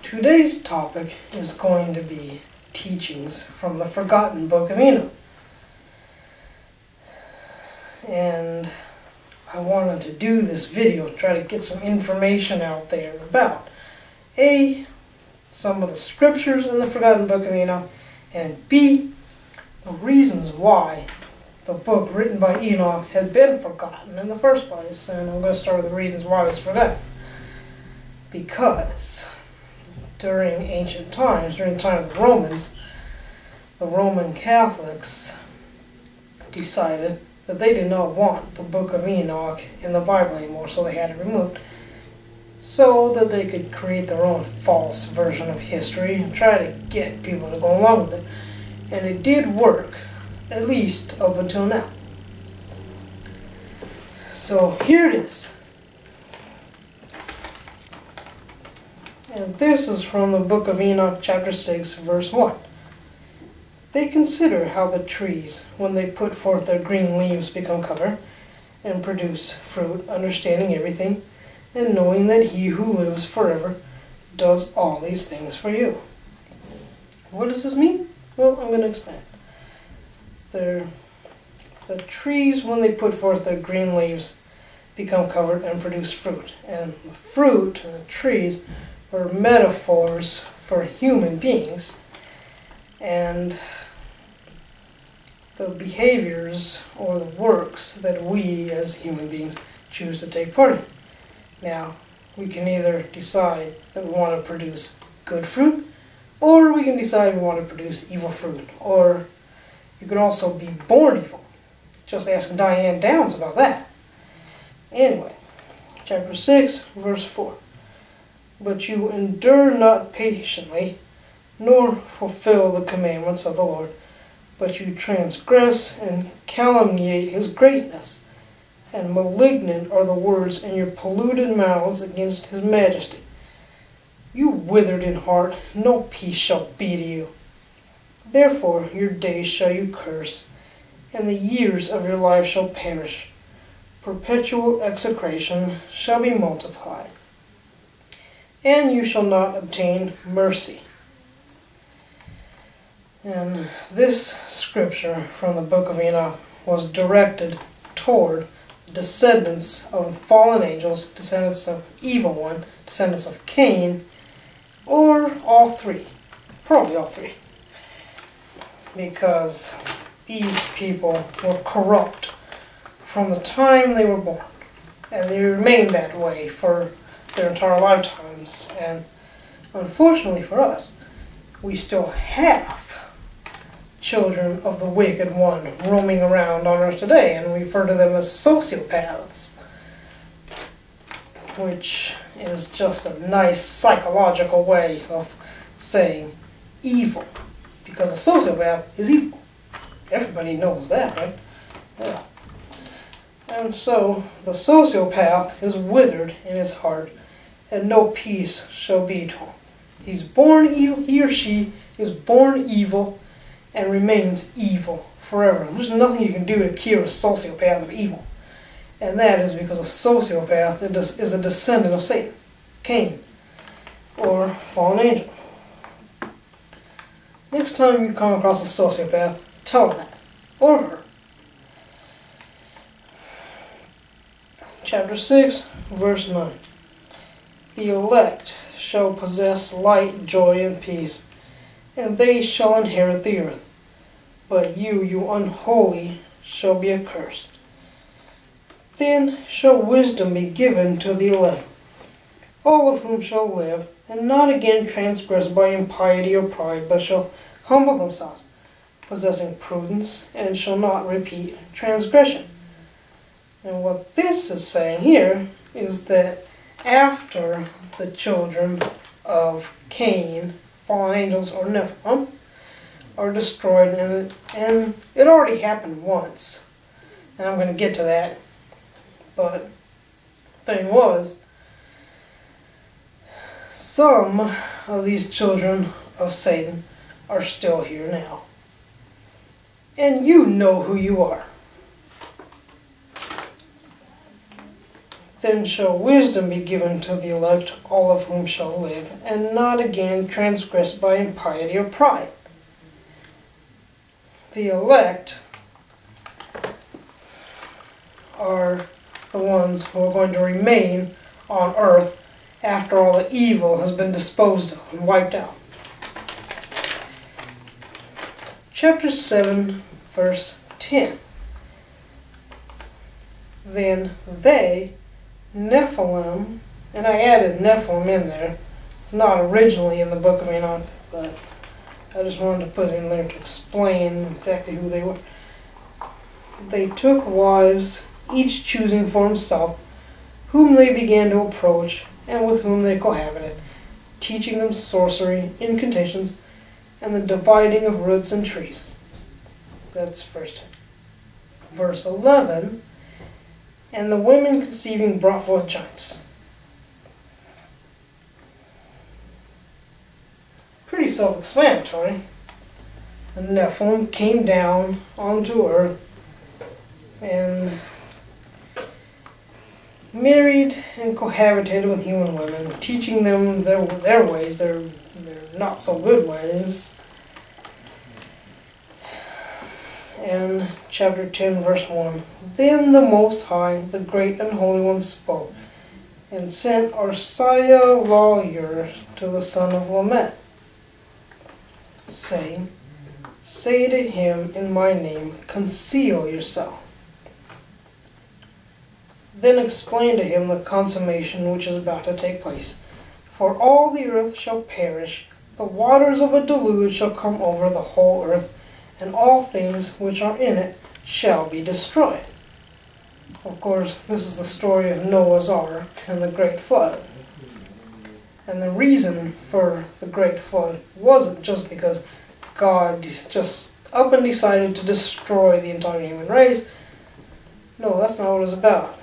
Today's topic is going to be teachings from the forgotten Book of Enoch. And I wanted to do this video and try to get some information out there about A, some of the scriptures in the forgotten Book of Enoch, and B, the reasons why the book written by Enoch had been forgotten in the first place. And I'm going to start with the reasons why it was forgotten. Because during ancient times, during the time of the Romans, the Roman Catholics decided that they did not want the Book of Enoch in the Bible anymore, so they had it removed, so that they could create their own false version of history and try to get people to go along with it. And it did work, at least up until now. So here it is. And this is from the Book of Enoch, chapter 6, verse 1. They consider how the trees, when they put forth their green leaves, become covered and produce fruit, understanding everything, and knowing that he who lives forever does all these things for you. What does this mean? Well, I'm going to explain. The trees, when they put forth their green leaves, become covered and produce fruit. And the fruit, and the trees, are metaphors for human beings and the behaviors or the works that we as human beings choose to take part in. Now, we can either decide that we want to produce good fruit, or we can decide we want to produce evil fruit, or you can also be born evil. Just ask Diane Downs about that. Anyway, chapter 6, verse 4. But you endure not patiently, nor fulfill the commandments of the Lord, but you transgress and calumniate his greatness, and malignant are the words in your polluted mouths against his majesty. You withered in heart, no peace shall be to you. Therefore your days shall you curse, and the years of your life shall perish. Perpetual execration shall be multiplied, and you shall not obtain mercy. And this scripture from the Book of Enoch was directed toward descendants of fallen angels, descendants of evil one, descendants of Cain, or all three. Probably all three. Because these people were corrupt from the time they were born. And they remained that way for their entire lifetimes. And unfortunately for us, we still have children of the wicked one roaming around on earth today, and we refer to them as sociopaths, which is just a nice psychological way of saying evil, because a sociopath is evil. Everybody knows that, right? Yeah. And so the sociopath is withered in his heart, and no peace shall be to him. He's born evil, he or she is born evil and remains evil forever. There's nothing you can do to cure a sociopath of evil. And that is because a sociopath is a descendant of Satan, Cain, or fallen angel. Next time you come across a sociopath, tell him that, or her. Chapter 6, verse 9. The elect shall possess light, joy, and peace, and they shall inherit the earth. But you unholy, shall be accursed. Then shall wisdom be given to the elect, all of whom shall live, and not again transgress by impiety or pride, but shall humble themselves, possessing prudence, and shall not repeat transgression. And what this is saying here is that after the children of Cain, fallen angels, or Nephilim, are destroyed, and it already happened once, and I'm going to get to that, but the thing was, some of these children of Satan are still here now, and you know who you are. Then shall wisdom be given to the elect, all of whom shall live, and not again transgress by impiety or pride. The elect are the ones who are going to remain on earth after all the evil has been disposed of and wiped out. Chapter 7, verse 10. Then they, Nephilim, and I added Nephilim in there. It's not originally in the Book of Enoch, but I just wanted to put it in there to explain exactly who they were. They took wives, each choosing for himself, whom they began to approach, and with whom they cohabited, teaching them sorcery, incantations, and the dividing of roots and trees. That's verse 10. Verse 11, and the women conceiving brought forth giants. Pretty self-explanatory. The Nephilim came down onto earth and married and cohabitated with human women, teaching them their ways, their not so good ways. And chapter 10, verse 1. Then the Most High, the Great and Holy One, spoke, and sent Arsiah lawyer to the son of Lament, saying, Say to him in my name, conceal yourself. Then explain to him the consummation which is about to take place. For all the earth shall perish, the waters of a deluge shall come over the whole earth, and all things which are in it shall be destroyed. Of course, this is the story of Noah's Ark and the Great Flood. And the reason for the Great Flood wasn't just because God just up and decided to destroy the entire human race. No, that's not what it was about.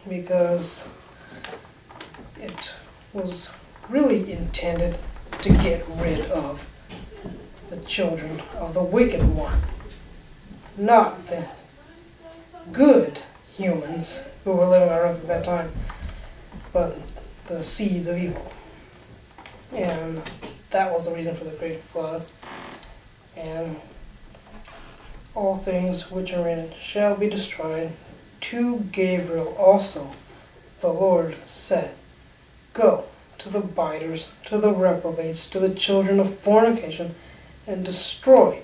Because it was really intended to get rid of the children of the wicked one, not the good humans who were living on earth at that time, but the seeds of evil. And that was the reason for the Great Flood. And all things which are in it shall be destroyed. To Gabriel also the Lord said, Go to the biters, to the reprobates, to the children of fornication, and destroy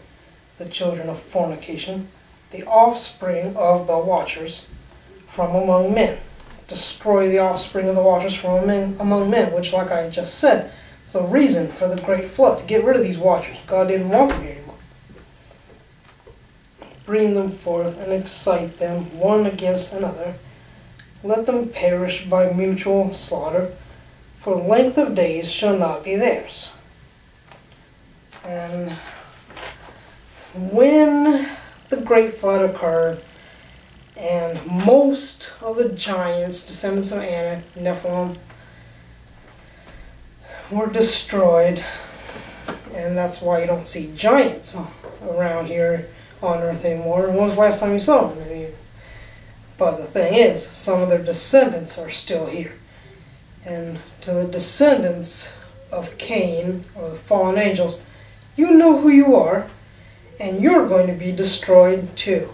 the children of fornication, the offspring of the watchers from among men. Destroy the offspring of the watchers from among men, which, like I just said, is the reason for the Great Flood, to get rid of these watchers. God didn't want them here anymore. Bring them forth and excite them one against another. Let them perish by mutual slaughter, for length of days shall not be theirs. And when the Great Flood occurred, and most of the giants, descendants of Anak, Nephilim, were destroyed, and that's why you don't see giants around here on Earth anymore. When was the last time you saw them? But the thing is, some of their descendants are still here. And to the descendants of Cain, or the fallen angels, you know who you are, and you're going to be destroyed too.